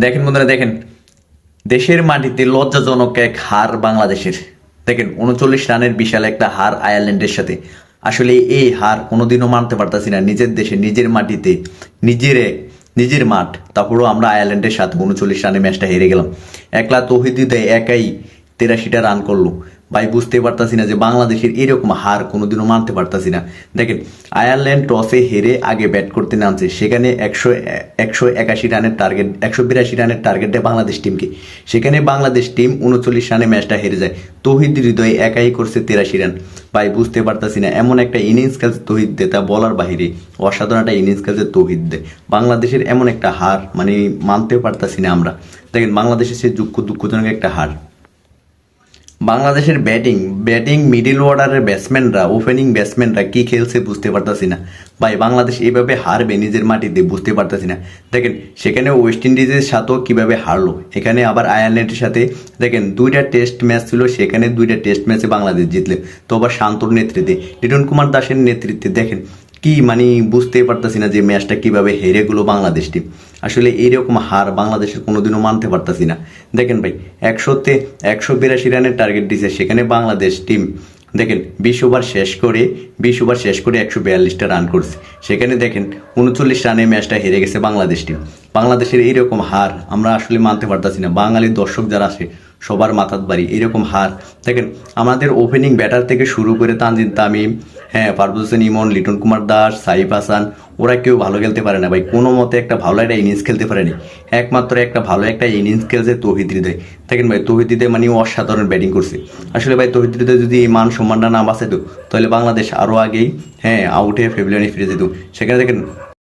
দেখেন বন্ধুরা, দেখেন দেশের মাটিতে লজ্জাজনক এক হার বাংলাদেশের। দেখেন 39 রানের বিশাল একটা হার আয়ারল্যান্ডের সাথে। আসলে এই হার কোনোদিনও মানতে পারতাছি না। নিজের দেশে নিজের মাটিতে নিজের মাঠ, তারপরেও আমরা আয়ারল্যান্ডের সাথে 39 রানে ম্যাচটা হেরে গেলাম। একলা তৌহিদ হৃদয় একাই 83টা রান করলো। ভাই বুঝতে পারতাছি না যে বাংলাদেশের এরকম হার কোনোদিনও মানতে পারতাছি না। দেখেন আয়ারল্যান্ড টসে হেরে আগে ব্যাট করতে নামছে, সেখানে 181 রানের টার্গেট, 182 রানের টার্গেট দেয় বাংলাদেশ টিমকে। সেখানে বাংলাদেশ টিম 39 রানে ম্যাচটা হেরে যায়। তৌহিদ হৃদয় একাই করছে 83 রান। ভাই বুঝতে পারতাছি না, এমন একটা ইনিংস খেলছে তৌহিদ দে, তা বলার বাহিরে অসাধারণ একটা ইনিংস খেলছে তৌহিদ দে। বাংলাদেশের এমন একটা হার মানে মানতেও পারতাছি না আমরা। দেখেন বাংলাদেশের সে দুঃখজনক একটা হার। বাংলাদেশের ব্যাটিং মিডল অর্ডারের ব্যাটসম্যানরা, ওপেনিং ব্যাটসম্যানরা কি খেলছে বুঝতে পারতাছি না। ভাই বাংলাদেশ এইভাবে হারবে নিজের মাটিতে বুঝতে পারতাছি না। দেখেন সেখানে ওয়েস্ট ইন্ডিজের সাথেও কিভাবে হারলো, এখানে আবার আয়ারল্যান্ডের সাথে। দেখেন 2টা টেস্ট ম্যাচ ছিল, সেখানে 2টা টেস্ট ম্যাচে বাংলাদেশ জিতলে, তো আবার শান্তর নেতৃত্বে, লিটন কুমার দাসের নেতৃত্বে। দেখেন কি মানে বুঝতেই পারতাছি না যে ম্যাচটা কিভাবে হেরে গেলো বাংলাদেশ টিম। আসলে এইরকম হার বাংলাদেশের কোনোদিনও মানতে পারতাছি না। দেখেন ভাই 182 রানের টার্গেট দিছে, সেখানে বাংলাদেশ টিম দেখেন 20 ওভার শেষ করে 142টা রান করছে। সেখানে দেখেন 39 রানে ম্যাচটা হেরে গেছে বাংলাদেশ টিম। বাংলাদেশের এইরকম হার আমরা আসলে মানতে পারতাছি না। বাঙালি দর্শক যারা আছে সবার মাথার বাড়ি এরকম হার। দেখেন আমাদের ওপেনিং ব্যাটার থেকে শুরু করে তানজিদ তামিম, পারভেজ হোসেন ইমন, লিটন কুমার দাস, সাইফ হাসান, ওরা কেউ ভালো খেলতে পারে না ভাই। কোনো মতে একটা ভালো একটা ইনিংস খেলতে পারেনি। একমাত্র একটা ভালো একটা ইনিংস খেলছে তৌহিদ হৃদয়। দেখেন ভাই তৌহিদ হৃদয় মানে অসাধারণ ব্যাটিং করছে। আসলে ভাই তৌহিদ হৃদয় যদি এই মান সম্মানটা না বাঁচাইতো তাহলে বাংলাদেশ আরও আগেই আউট হয়ে প্যাভিলিয়নে ফিরে যেত। সেখানে দেখেন